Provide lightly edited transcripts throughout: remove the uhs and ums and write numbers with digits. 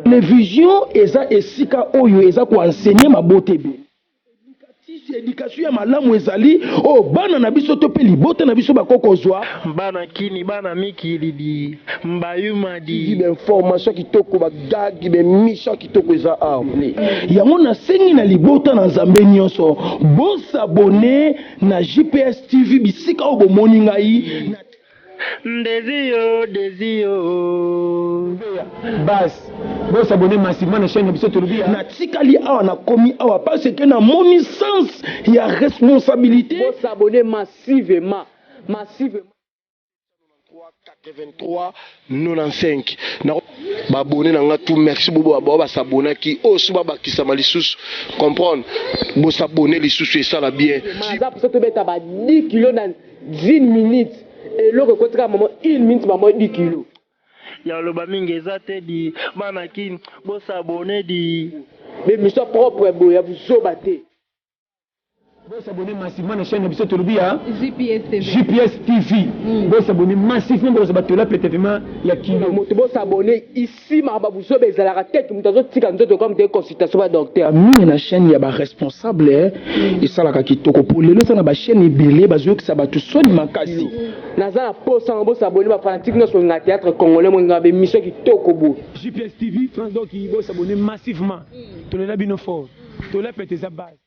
télévision eza esika oyo eza ko enseigner mabote be éducation ya malamu ezali o bana na biso to pe libota na biso bakokozwa bana kini bana mikili di mbayuma di information kitoko bagagi be mission kitoko eza aple yango na sengi na libota na nzambe nyonso bosabone na JPS TV bisika o bomoni ngai Désio bas bon s'abonner massivement na chaîne biso tolobi na tikali awa na komi awa parce que na moni sens ya responsabilité bon s'abonner massivement 83 95 na babone na nga tout merci bobo ba s'abonner ki osuba bakisama lisusu comprendre bo s'abonner lisusu et ça la bien ça pour ça to beta ba 10 kg dans 10 minutes et loko kotra maman 1 minute maman 10 kg ya loba mingi ezate di bana kin bo s'abonner di mais mission propre boya buzoba te bon s'abonner massivement na chaîne biso tolobi ya JPS TV bon s'abonner massivement pour se battre là peut-être ya kilo moto bon s'abonner ici ma babuso bezala ka tête mutazo tika nzoto comme des consultations ba docteur mingi na chaîne ya ba responsable et ça la ka kitoko pour lelo ça na ba chaîne ebele bazo ki sa batu soni makasi naza na posa bon s'abonner ba fanatique no so na théâtre congolais mo ngabe mission kitoko bo JPS TV France donc il faut s'abonner massivement to le labino fort to la pété sa base.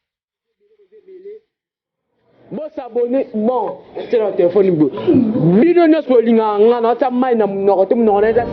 Bon s'abonner bon c'est le téléphone bo millionnaire so linga ngana ta mai na mnoko te mnoko na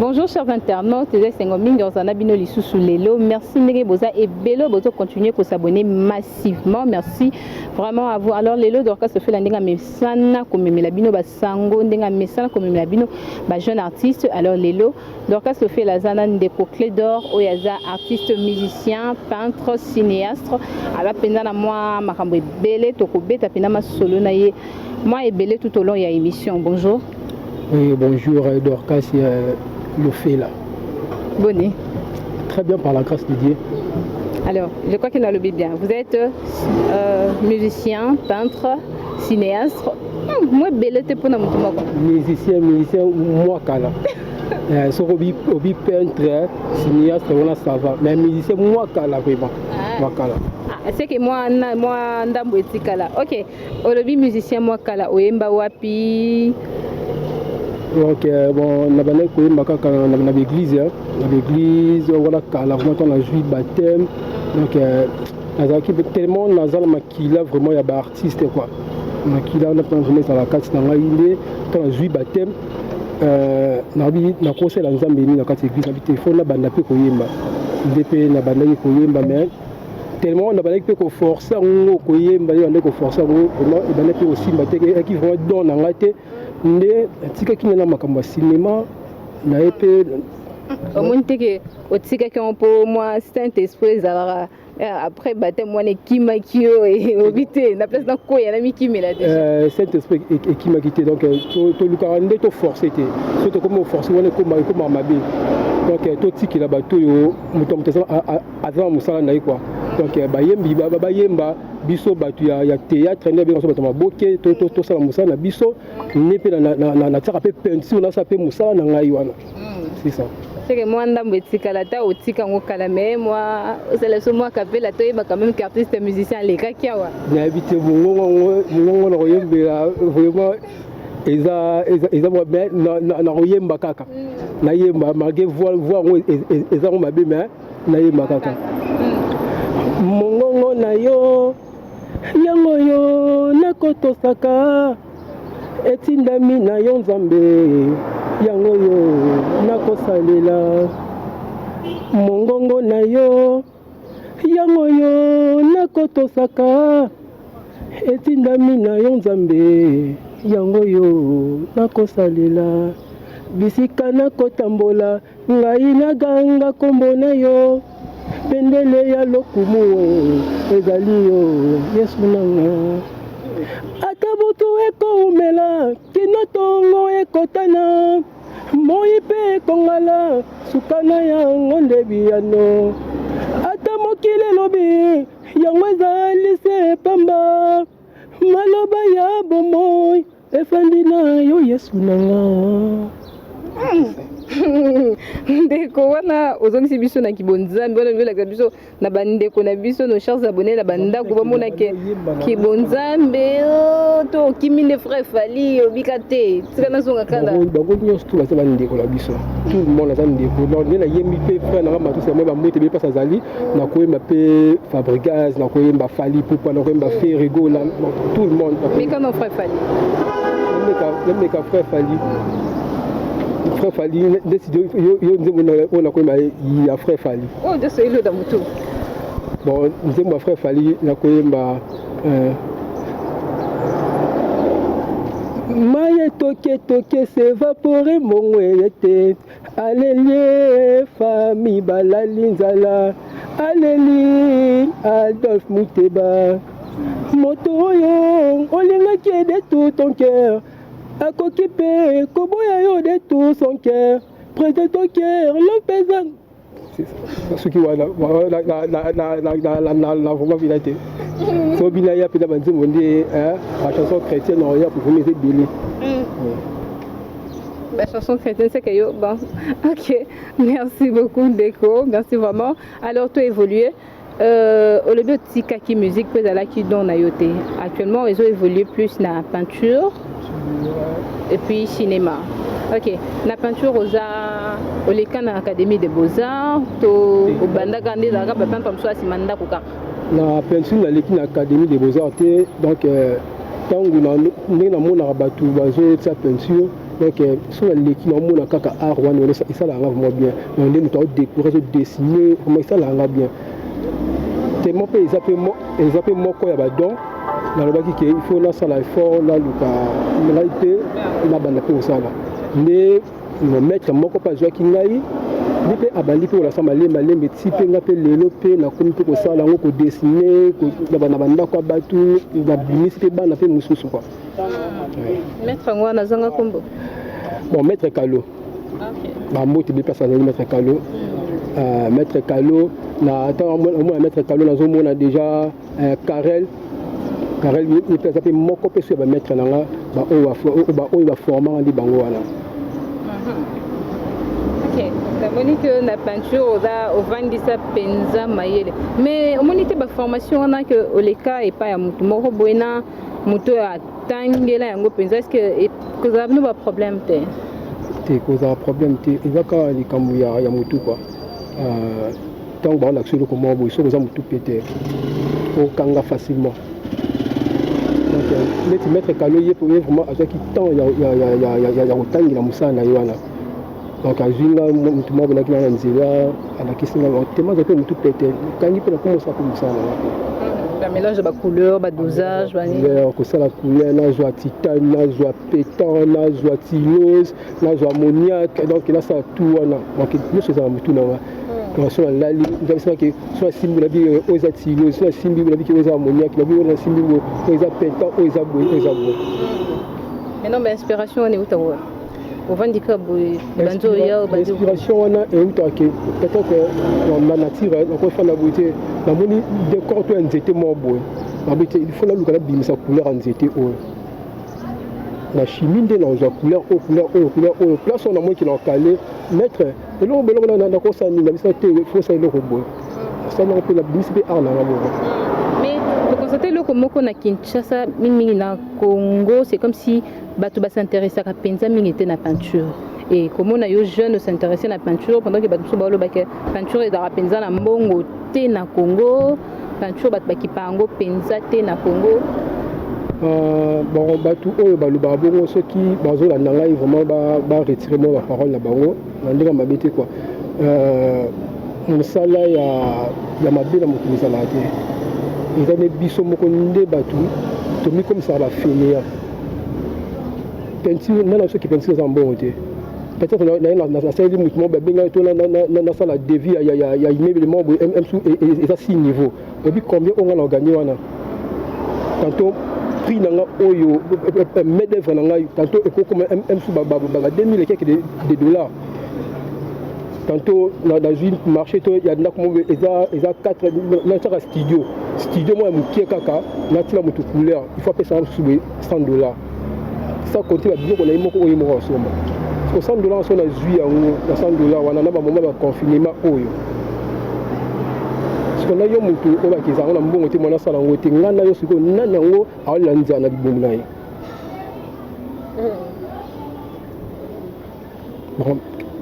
Bonjour chers internautes, c'est Ngoming dans un abino sous lelo. Merci Nereboza et Bello Bozo continuer à s'abonner massivement. Merci vraiment à vous. Alors lelo Dorcas se fait la ndenga mesana comme melabino basango ndenga mesana comme melabino ba jeune artiste. Alors lelo Dorcas se fait la zana ndeko clé d'or oyaza artiste musicien, peintre, cinéaste. Alors pendant na moi makambo ebele tokobeta pendant ma solo na ye. Moi ebele tout au long ya émission. Bonjour. Oui, bonjour Dorcas le fait là. Bonne. Très bien par la grâce de Dieu. Alors, je crois qu'il a le bien. Vous êtes musicien, peintre, cinéaste. Moi, belle pour nous. Musicien, moi, kala. So obi peintre, cinéaste, on a ça va. Mais musicien, moi, kala vraiment. Moi, kala. C'est que moi, ndambo etikala. Ok. Olobi musicien, moi, kala. Oyemba wapi. Donc bon on a bané koyé makaka na l'église voilà kala vraiment on a joué baptême donc azaki tellement nazala makila vraiment ya ba artiste quoi makila on a pas vraiment dans la carte na ngai quand on a joué baptême na conseil la nzambe ni na carte église na téléphone na banda pe koyemba ndepé na banda koyemba mais tellement on a bané pe ko forcer ngo koyemba on ko forcer ngo vraiment et bané pe aussi bateke qui vraiment don na ngate nde tika kinana makambo cinéma na epé au moins que au tika qui on pour moi Saint-Esprit alors après baptême moi ne kimakio et obité na place na ko ya na mikime là Saint-Esprit et kimakité donc to lukarande to forcer té surtout comme forcer on est comme mabe donc to tiki la bato yo mutom tesa avant musala na quoi donc bayemba biso batu ya théâtre ne bien so batama boké to sala musala na biso ne pe na tsaka pe peinture na sa pe musala na ngai wana c'est ça c'est que moi ndambo etikala ta otika ngokala mais moi c'est le moi capella to yeba quand même qu'artiste musicien les kakiawa na habité mongo na koyembela vraiment eza moi ben na koyemba kaka na yemba malgré voir eza mo mabe mais na yemba kaka mongongo na yo yango yo nakotosaka etindami na yo nzambe yango yo nakosalela mongongo na yo yango yo nakotosaka etindami na yo nzambe yango yo nakosalela bisika nakotambola ngai naganga kombo na yo bendele ya lokumu ezali yo yesu nanga ata butu ekoumela kino tongo ekotana moi mpe ekongala sukana yango nde biyano ata mokili elobi yango ezali se pamba maloba liloba ya bomoi efandi na yo yesu nanga. ndeko wana ozongisi biso na kibonzambe wana nolakisa biso na bandeko na biso nos chers abonnés na bandako bamona ke kibonzambe to okimi nde frère fali obika te tika nazonga kala bango nyonso tu baza bandeko na biso tout le monde aza ndeko nde nayembi mpe frère nanga matusa moi bambote bepasi azali nakoyemba mpe fabrigas nakoyemba fali pupa nakoyemba ferigola tout le monde mikano frère fali nameka frère fali frère Fali décidé yo nzembo na koyemba ya frère Fali oh de ce ilo da mutu bon nzembo frère Fali na koyemba maye toke s'évaporer mon yete alléluia famille balali nzala alléluia Adolphe Mouteba moto oyo olingaki de tout ton cœur à Kokipe, Koboya yo de tout son cœur, près de ton cœur, le paysan. C'est ce qui va la vraiment vérité. So bien ya pena banzi monde la chanson chrétienne on y a pour vous mettre belé. La chanson chrétienne c'est que yo bon. OK. Merci beaucoup Deko, merci vraiment. Alors tu as évolué au lieu de tikaki musique peut aller qui donne ayoté. Actuellement ils ont évolué plus dans la peinture. Et puis cinéma. Ok. La peinture aux arts, au l'école académie des beaux-arts, au banda gandé la rap peint comme ça si manda kuka. La peinture à l'école académie des beaux-arts donc tant que na mona rabatu bazo sa peinture donc sur l'équipe na mona kaka art wana ça la rend vraiment bien. On est nous décorer dessiner comment ça la rend bien. Tellement peu ils appellent moi quoi ya badon. Il faut là ça l'effort là le été la bande pour ça là mais le maître moko pas jouer kingai depuis abandi pour la sama les malé mais type ngape lelo pe na komi pour ça là on ko dessiner ko na banda ko batu na bimispe bana pe mususu quoi maître ngwana zanga kombo bon maître Kalo OK ba moti be place na maître Kalo maître Kalo na attends moi maître Kalo na zo mona déjà Karel il peut s'appeler moko pe sur ba mettre na nga ba o va former ndi bango wana. OK, la monique na peinture au vandisa penza mayele. Mais au monique ba formation on a que oleka et pas ya mutu moko boina mutu atangela yango penza est-ce que ça nous pas problème te? Te cause problème te ezaka likambo ya mutu quoi. Tant ba na action comment bo so za mutu pété. Au kanga facilement. Donc maître Kalo yé pour vraiment avec qui temps il y a autant de la moussa na yoana donc azinga mutu mo bana kina nzela ala kisinga tellement ça peut tout péter quand il peut commencer comme ça la mélange de couleur ba dosage ba ni ko ça la couleur na joie titane na joie pétant na joie tylose na joie ammoniaque donc là ça tout wana donc nous c'est ça mutu na sur la ligne vous savez que sur la simbi la vie aux atylose sur la simbi la vie qui aux ammoniaque la vie aux simbi aux pétant aux abois maintenant mais inspiration on est où ta au vandika boy banzo ya banzo inspiration on a et où ta que peut-être que la nature on fait la beauté la moni décor toi nzete mo boy la beauté il faut la luka la bimisa couleur nzete o la chimie de dans la couleur au place on a moins qui l'ont calé mettre et là on a quoi ça ni la bisa te faut ça le robot ça on peut la bimisa art na mais vous constatez le komoko na Kinshasa mingi na Congo c'est comme si bato ba s'intéresser à penza mingi était na peinture et comment on a eu jeune s'intéresser à la peinture pendant que bato ba lo ba que peinture et da penza na mbongo te na Congo peinture bato ba ki pango penza te na Congo. Bon bato oyo baloba bongo soki bazolanda ngai vraiment ba retirer moi la parole na bango na ndenge mabete quoi mosala ya mabe na moto misala te eza ne biso moko nde bato tomi comme ça ba fainéant peinture nana soki peinture eza mbongo te peut-être na sali moto mo babenga to na sala devis ya immeuble mo eza 6 niveaux obi combien on a gagné wana tantôt prix nanga oyo main d'œuvre nanga tantôt comme un 2000 et quelques de dollars tantôt dans une marché il y a comme eza 4 dans studio studio moi mukie kaka natila mutu couleur il faut payer $100 ça compter ba biloko na imoko oyo moko somba parce que $100 so na zui yango na $100 wana na ba moment ba confinement oyo parce que na yo mutu oyo bakiza na mbongo te mwana sala ngo te ngana yo siko nana yango alanza na libomu na ye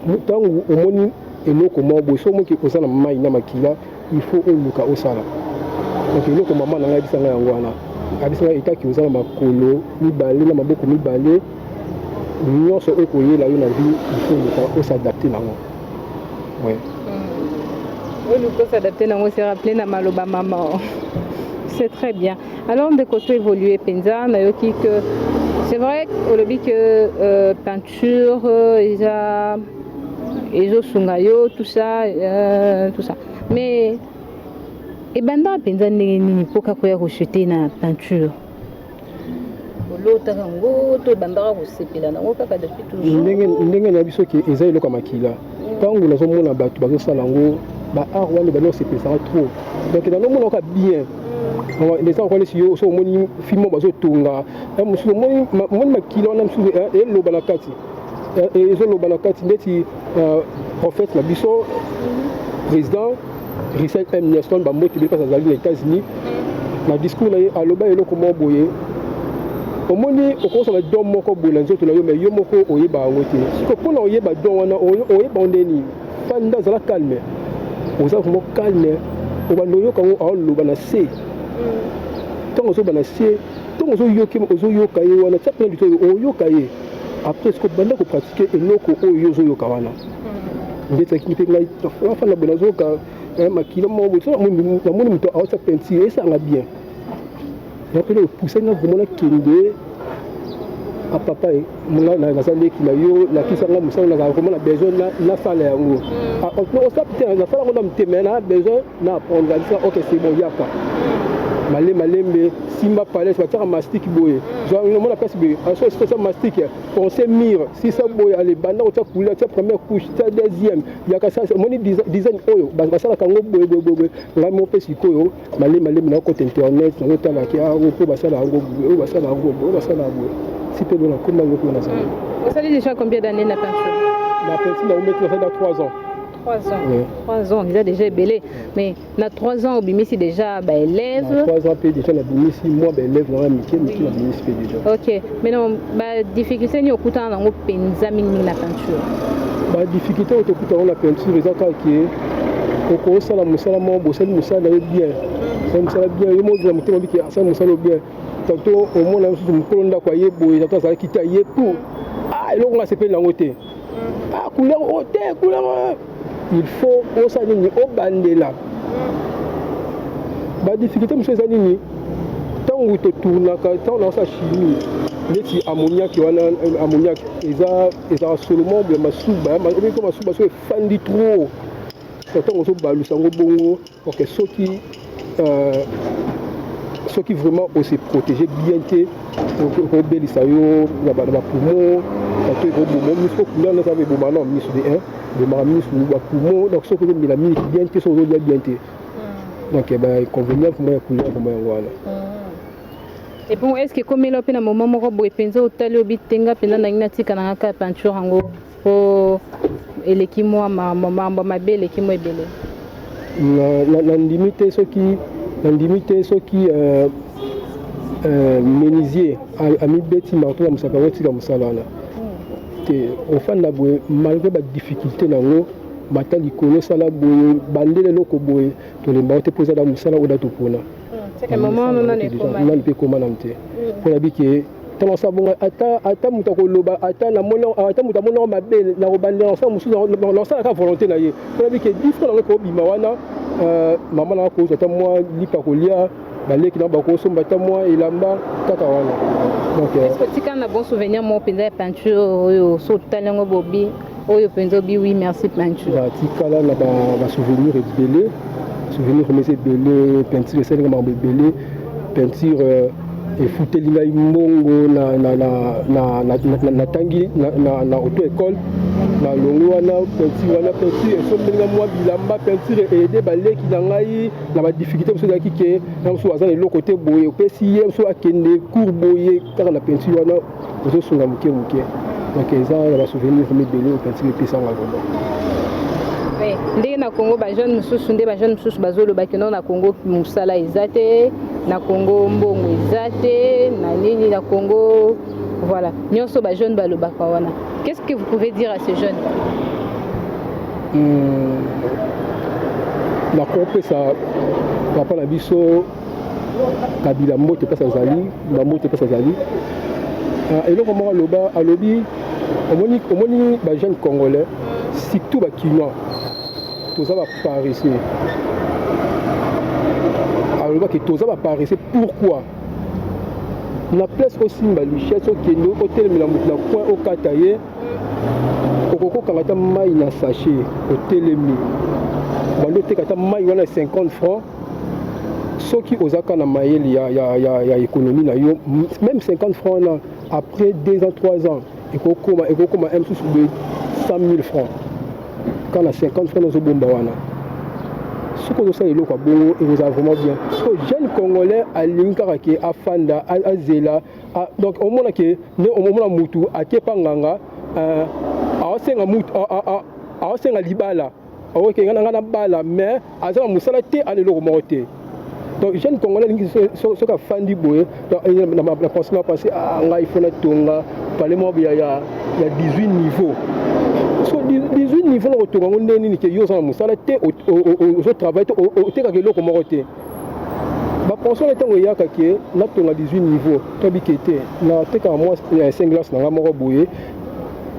ntango omoni eloko moko boye so moki oza na mai na makila il faut oluka osala donc eloko mama na ngai abisanga yango wana abisanga etaki oza na makolo mibale na maboko mibale nyonso oyo koyela yo na vie il faut oluka osadapte nango oluka osadapte nango se rappele na maloba mama c'est très bien alors de côté évoluer penza nayoki que c'est vrai olobi que peinture ezosunga tout ça mais ebanda penza ndenge nini mpoka koya koshete na peinture olotaka ngo to ebandaka kosepela nango kaka depuis toujours ndenge na biso ke eza eloko makila ntango nazomona bato bazosala yango baart wana bazosepelesaka trop donc nazomona oka bien les gens connaissent yo so moni film bazotunga mosusu moni makila wana mosusu eloba na kati ezoloba na kati ndeti prophète na biso président Richard M. Nixon bamoti bili pasa azali na États-Unis na discours na ye aloba eloko moko boye omoni okosa ba don moko boye na nzoto na yo mais yo moko oyeba yango te siko mpona oyeba don wana oyeba ndeni fanda azala calme oza vraiment calme obanda oyoka ngo aoloba na se ntango ozoba na se ntango ozoyoka ye wana tia pena lito oyoka ye après siko banda kopratike eloko oyo ozoyoka wana ndetaki mpe ngai afanda boye nazoyoka makila moko namoni moto aotia peinture esanga bien yapele opousse nga vraiment nakende apapa nazaleki na yo nakisanga mosala nazala vraiment na besoin nasala yango osala te nasala yango na motema na besoin na apprendre alisa ok c'est bon yaka malembe simba palais batiaka mastique boye omona place boye asosa mastique pensé mire si ça boye ale banda otia couleur tia première couche tia deuxième yaka sa omoni design oyo basalaka yango boye ngai mo mpe sikoyo malembe na côté internet nazotalaki po basala yango boye oyo basala yango boye oyo basala boye si mpe lona komba yango kuna nazala osali déjà combien d'années na peinture na peinture na ometi nasala 3 ans 3 ans, déjà belé. Mais dans 3 ans, Obimisi déjà élève. 3 ans, déjà, Obimisi, moi, élève, dans la Obimisi déjà. Ok, mais non, difficulté, ni au coup, on a pensé la peinture. Difficulté, au coup, on a peinture, les autres qui est. Au cours de la moussala, bien. Ça moussala bien, il y a un peu de ça moussala bien. Tantôt, au moins, on a un peu de quoi y est, et tantôt, ça va quitter, y est tout. Ah, et là, on a s'appelé la moté. Ah, couleur haute, couleur. Il faut aussi au bandela. La difficulté, monsieur Zanini, tant que tu tournes, tant dans sa chimie, les ammoniac, ils ont seulement de ma soupe, ma soupe, c'est fandi trop. Tant qu'on se balou, ça va bongo, pour que ceux qui vraiment aussi protéger bien pour bélir ça yo, la poumon, parce que il faut que nous avons des moments mis sur des de ma mise sur le poumon, donc ceux qui ont la minute bien que sont bien donc inconvénient pour moi couler pour moi voilà. Et bon, est-ce que comme il a un moment où il pense au tel obit tenga pendant na tika na ka peinture ngo po eleki moi ma belle eleki moi belle na limite ceux qui menisier a mis beti marteau na musaka woti ka musala na au fan na boye malgré ba difficulté nango mata likolo sala boye bandele loko boye to le mbaote poza da musala oda to pona c'est que moment on a ne peut comment namte pour la bike tellement ça bon ata muta ko loba ata na mono ata muta mono mabe na ko bandela ça musu na ça ka volonté na ye pour la bike différent ko bima wana maman na ko ata moi lipa ko lia baleki na bako somba ta moi ilamba kaka wana. Donc est-ce que tu as un bon souvenir mon peinture peinture so talengo bobi oyo peinture bi oui merci peinture. Ba tikala na ba souvenir belé souvenir mais c'est belé peinture c'est vraiment belé peinture efuteli ngai mbongo natangi na auto école nalongi wana peinture esombelinga mwa bilamba peinture ede baleki na ngai na badifficulté mosusu ezalaki ke na mosusu aza na eloko te boye opesi ye mosusu akende cour boye kaka na peinture wana ozosunga moke moke donc eza na basouvenir mibele peinture epesanga vraimen. Ndenge na Congo bajeune mosusu nde bajeune mosusu bazolobaki no na Congo mosala eza te na Congo mbongo eza te na nini na Congo voilà nyonso bajeune balobaka wana. Qu'est-ce que vous pouvez dire à ces jeunes? Na kopesa papa na biso kabila mbote pesa zali mbote pesa zali eloko moko alobi omoni bajeune congolais surtout bakinois toza baparesseux alobaki toza baparesseux. Pourquoi? Na place osimba lichesse okende otelemela moto na coin okata ye okokokanga ata mai na sachet otelemi bando oteka ata mai wana 50 francs soki ozaka na mayele ya économie na yo même 50 francs na après 2 ans 3 ans ekokoma mosusu de 100 000 francs quand na 50 francs ozobomba wana soki ozosala eloko ya bongo ekozala vraiment bien. So jeune congolais alingi kaka ke afanda azela donc omona ke nde omona mutu akepa nganga aosenga libala aokenga nanga na bala mais aza na mosala te ana eloko moko te. Donc jeune congolais alingi soki afandi boye na pensé ngai ifo natonga pale moko ya 18 niveau. So 18 niveau na kotonga ngo ndeni ni ke yo za musala te au travail te ka keloko moko te ba pension etango yaka ke na tonga 18 niveau to bikete na teka moi 5 glace na moko boye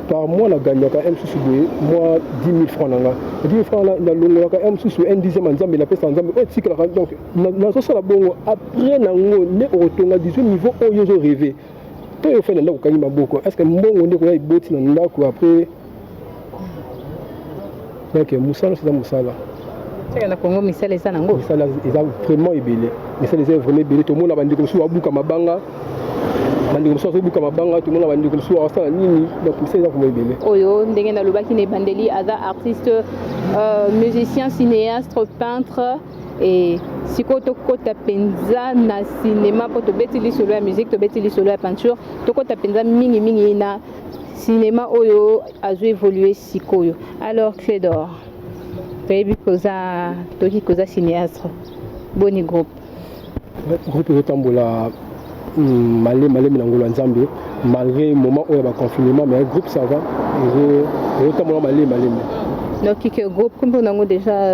par mois na gagnaka msusu boye moi 10 000 francs nanga 10 000 francs na longolaka msusu un dixième nzambe na pesa nzambe o tikala donc na so sala bongo après nango ne otonga 18 niveau oyo zo rêver to yo fena ndako kangi maboko est-ce que mbongo ndeko ya iboti na ndako après. Donc musala c'est musala. C'est na Congo misala eza nango. Misala eza vraiment ebele. Misala eza vraiment ebele. Tout le monde a bandi comme ça abuka mabanga. Bandi comme ça abuka mabanga, tout le monde a bandi comme ça asala nini. Donc misala eza vraiment ebele. Oyo ndenge na lobaki ne bandeli aza artiste musicien, cinéaste, peintre et sikoto kota penza na cinéma pour to betili solo la musique, to betili solo la peinture, to kota penza mingi na cinéma oyo a évolué sikoyo. Alors Clédor, baby koza toki koza cinéaste boni groupe de tambola malé minangolo nzambe malgré moment où il y a confinement mais groupe ça va et tambola malé. Donc qui groupe comme on a déjà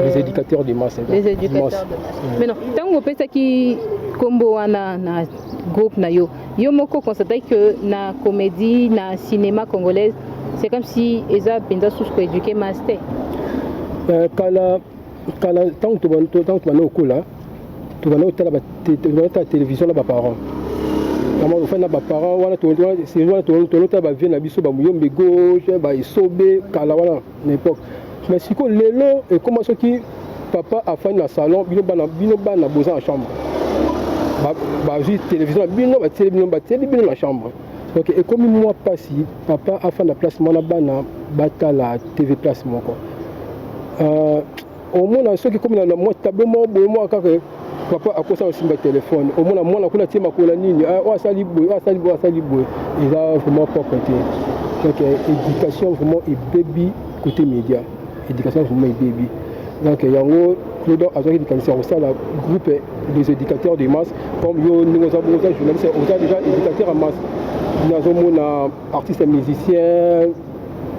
les éducateurs de masse. Les éducateurs de masse. Mais non, tant qu'on peut ça qui combo wana na groupe na yo moko constater que na comédie na cinéma congolaise c'est comme si eza penza sous ko éduquer master. Kala tant que tu vas okula tu vas notala ba télévision na ba parents. Comment on fait na ba parents wana to c'est wana to ba vie na biso ba muyombe gauche ba isobe kala wana n'importe. Mais siko lelo et comment ce qui papa a fait na salon bino bana boza en chambre. Bah télévision bino ba télé bino la chambre. Donc et comme moi passi papa a fait la place mona bana batala TV place moko. Au moins ceux qui comme na moi tableau moi kaka papa a quoi ça aussi ma téléphone au moins moi na kuna tima kola nini wa sali boy ils a vraiment pas côté. Donc éducation vraiment et baby côté média éducation vraiment et baby. Donc yango Clédor a dit que c'est ça la groupe des éducateurs de masse comme yo nous avons journaliste on a déjà éducateur en masse nous avons artiste musicien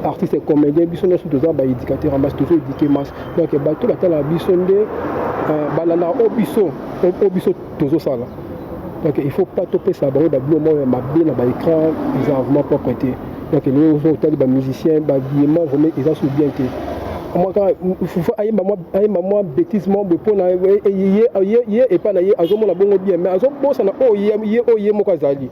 artiste comédien biso na surtout ba éducateur en masse toujours éduquer masse donc bato batala biso nde balana obiso toujours ça là donc il faut pas toper ça ba d'abord moi ma bien na ba écran ils ont vraiment pas prêté donc les autres ba musiciens ba diamant vraiment ils ont sous bien été moi quand il faut ayemba moi bêtise moi pour na yé et pas na yé azomona bongo bien mais azobosa na yé moko azali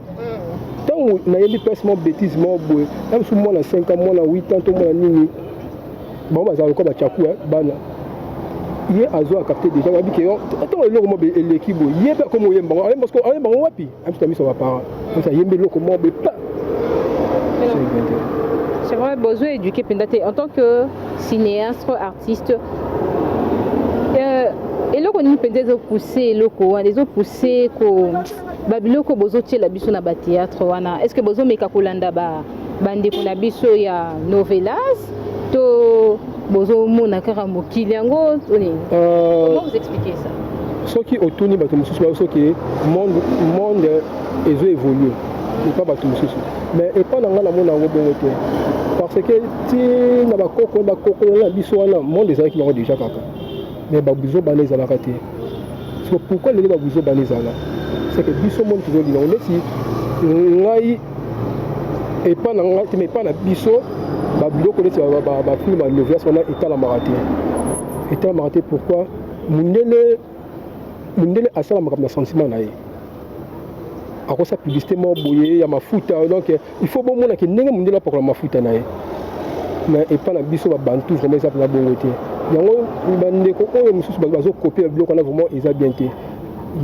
tant na yebi placement bêtise moi boy même sous moi na 5 ans moi na 8 ans tout moi nini bon bazalo ko ba chaku bana il est à capter déjà la vie qui est attends le comment l'équipe il est pas comme il est bon parce que on est bon wapi un petit ami sur va pas ça il est le comment pas c'est vrai besoin éduquer pendate en tant que cinéaste artiste et là on peut pousser loko les autres pousser ko babiloko bozo tiela biso na ba théâtre wana est-ce que bozo meka kolanda ba bande ko na biso ya novelas to bozo mona kaka mokili yango comment vous expliquez ça ce qui autoni bato mususu ba so ki monde ezo évoluer ni pas bato mususu mais et pas na mona ngo bongo te parce que ti na ba koko na biso wana monde ezali ki déjà kaka mais babuzo baneza la raté so pourquoi les babuzo baneza là c'est que biso monde toujours dit on est si ngai et pas na ngai mais pas na biso babiloko neti ba film ba novelas wana etala maraté pourquoi mundele asala makambo na sentiment na ye akosa publicité mo boye ya mafuta donc il faut bon mona ke ndenge mundele apakola mafuta na ye mais et pas na biso ba bantu vraiment ça na bongo te yango bandeko oyo mosusu bazo copier biloko wana vraiment eza bien te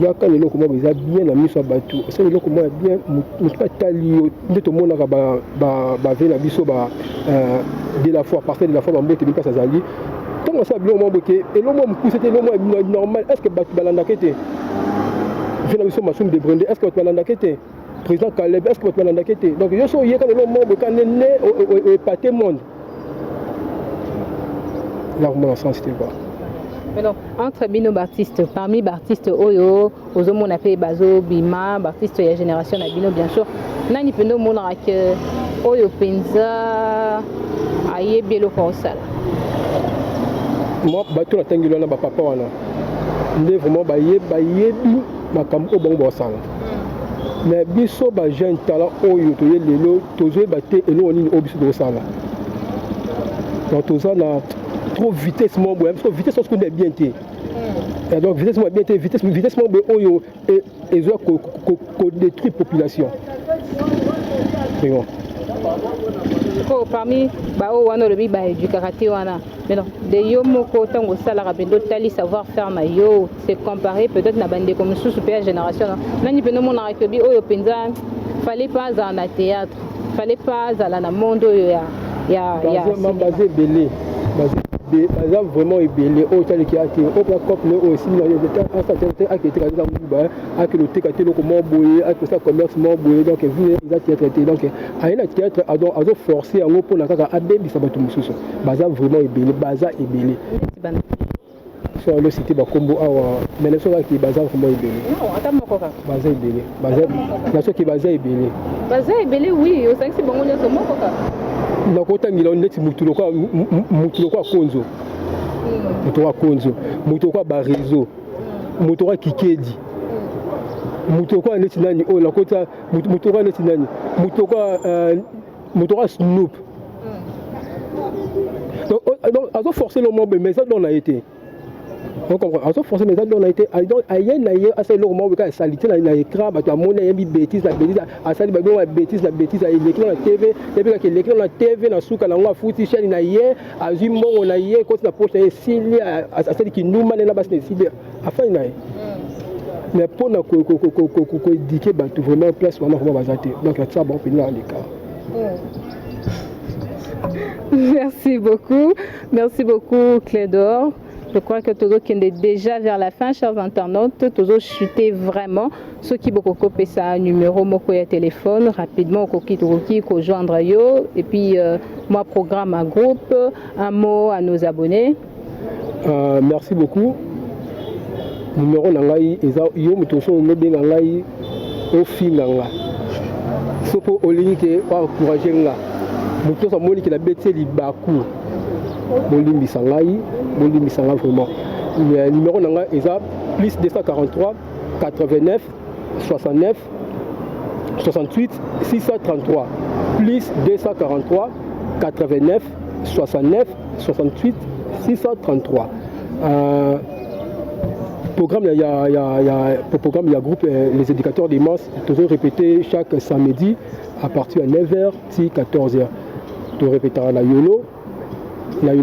yaka leloko moko eza bien na miso ya bato esa leloko moko bien motu atali nde tomonaka bave na biso de la fois partir de la fois bambote bipasi azali ntango asala biloko moko boke eloko moko mokuse te eloko moko normal est ce que bato balandaka te ve na biso masumu de brende est ce que bato balandaka te président Caleb est ce que bato balandaka te donc yo so oyeka leloko moko boke anene epate monde largement sens te quoi. Mais donc, entre bino artistes, parmi les artistes oyo, ozomo na pe bazo bima, artistes ya génération na bino bien sûr. Nani pendo mona que oyo penza aye belo konsala. Moi bato na tangilo na ba papa wana. Ndé vraiment bayebi makambo bongo bosala. Mais biso ba jeune talent oyo to yelelo tozo baté elo nini obiso do sala. Donc toza na trop vitesse mon boy parce que vitesse on se connaît bien té et donc vitesse moi bien té vitesse mon boy oyo et zo ko détruire population c'est bon ko parmi ba o wana le bi ba du karaté wana mais non de yo moko tango sala rabendo tali savoir faire na yo c'est comparé peut-être na bande comme sous super génération nani peno mona rakebi oyo penza fallait pas dans la théâtre fallait pas à la monde ya basé belé basé vraiment ébélé au tel qui a été au plat couple aussi à ça qui était dans le à que le técaté le comment boyer à que ça commerce mon boyer donc vu ils a traité donc à une théâtre a donc forcé en gros pour la kaka abeli ça va tout mususu basé vraiment ébélé basé ébélé sur le cité ba combo mais le soir qui basé vraiment ébélé non attends mon coca basé ébélé basé la chose qui basé ébélé oui au 5 c'est bon on est mon coca nakotangila neti mutu lokwa konzo mutu wa konzo mutu kwa barezo mutu kwa kikedi mutu kwa neti nani o nakota mutu kwa neti nani mutu kwa Snoop donc azo forcer le monde mais ça donne a été on comprend azo forcer mais ça donne a été donc ayen na ye asa le moment ka salité na écran ba to amona yembi bêtise asali ba bêtise à l'écran na TV et puis que l'écran na TV na suka na ngwa futi chaîne na ye azui mbongo na ye ko na poste sili asali ki numa na bas na sili afin na ye mais pour na ko éduquer ba tout vraiment place wana vraiment bazate donc ça bon pena les cas. Merci beaucoup Clédor. Je crois que Tozo qui est déjà vers la fin, chers internautes. Tozo chuter vraiment. Ceux qui beaucoup copient ça, numéro, moko ya téléphone, rapidement, koki, ko joindre yo. Et puis, moi, programme un groupe, un mot à nos abonnés. Merci beaucoup. Numéro nangai, yo mutoso ngebe nangai, ofi nanga. Sopo olinke, pa encourager nga. Mutoso moni ki la bete li baku. Bolimbi sangai vraiment le numéro nanga est plus 243 89 69 68 633 plus 243 89 69 68 633 programme il y a groupe les éducateurs des masses toujours répété chaque samedi à partir de 9h 14h tu répéteras la YOLO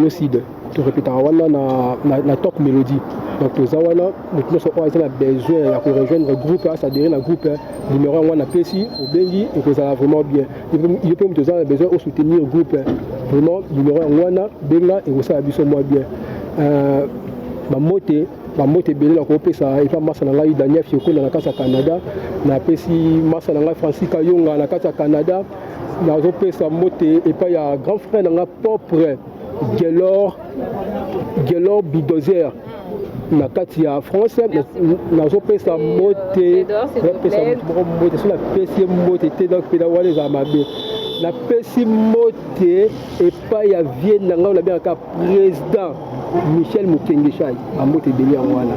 Sud to répéter wana na top mélodie. Donc toza wana mutu so oyo a besoin ya ko rejoindre groupe à s'adhérer na groupe numéro wana pesi obengi et que ça va vraiment bien. Il peut mutu a besoin de soutenir groupe vraiment numéro wana benga et ça biso moi bien. Ba mote belé la ko pesa et pas massa na ngai Daniel Fioko na kasa Canada na pesi massa na ngai Francis Kayonga na kasa Canada na zo pesa mote et pas ya grand frère na nga propre Gelor Bidozer na kati ya France na zo pesa mote pesa mote sur la pesi mote te donc peda wale za mabe na pesi mote et pas ya vie na nga la bien ka président Michel Moukenguechai à mote belé en wana.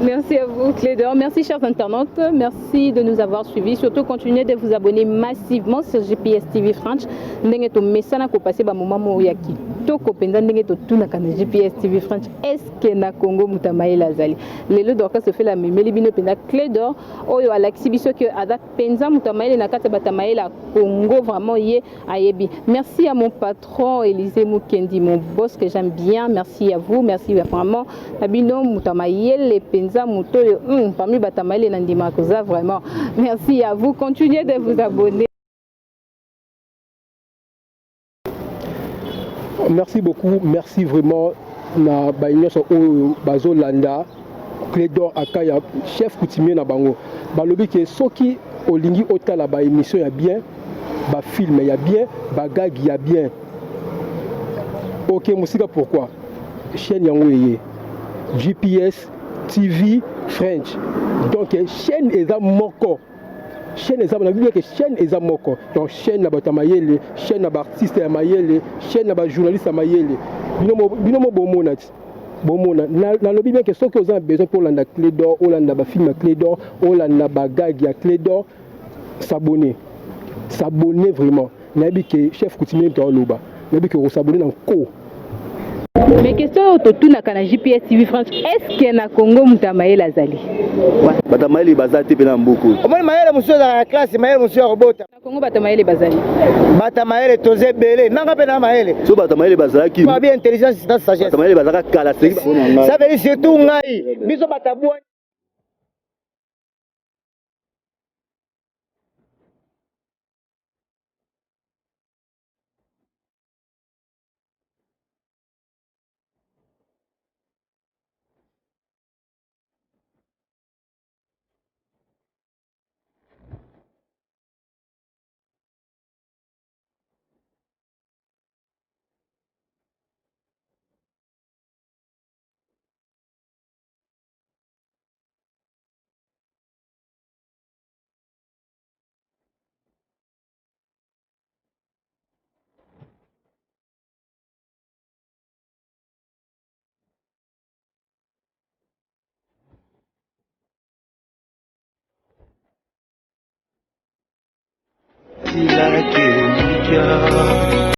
Merci à vous, Clédor. Merci, chers internautes. Merci de nous avoir suivis. Surtout, continuez de vous abonner massivement sur GPS TV French. Ndenge to mesana ko passer ba moment mo yaki. To ko penda ndenge to tuna kana GPS TV French. Est-ce que na Congo mutamaïla azali? Lelo dorka se fait la memeli bino penda Clédor. Oyo alaxi biso que ada penza mutamaïla na kata batamaïla Congo vraiment yé ayebi. Merci à mon patron Élisée Mukendi, mon boss que j'aime bien. Merci à vous. Merci vraiment. Abino mutamaïla les penza parmi Batamaïle et Nandima Koza, vraiment. Merci à vous. Continuez de vous abonner. Merci beaucoup. Merci vraiment. Na Baïnyoso Bazo Landa, Clédor Akaya, chef coutumier na Bango. Balobi ke soki olingi otala ba émission ya bien, ba film ya bien, ba gag ya bien. Ok, musika pourquoi? Chaîne yango yé. GPS TV French. Donc chaîne eza moko. Chaîne eza na bible que chaîne eza moko. Donc chaîne na batamayele, chaîne na artiste ya mayele, chaîne na journaliste ya mayele. Binomo bomona. Bomona na lobi bien que ceux qui ont besoin pour landa Clédor, olanda ba film Clédor, olanda ba gag ya Clédor, s'abonner. S'abonner vraiment. Na bi que chef coutumier to loba. Na bi que s'abonner dans ko. Mais question autour na kana GPS TV France, est-ce que na Congo mutamaïla azali? Batamaïli bazati pena mbuku. Omoni mayele monsieur dans la classe, mayele monsieur robota. Na Congo batamaïla bazali. Batamaïle toze belé, nanga pena mayele. So batamaïli bazaki. Pas bien intelligence, c'est sagesse. Batamaïli bazaka kala seki. Ça veut dire surtout ngai, biso batabwa. Like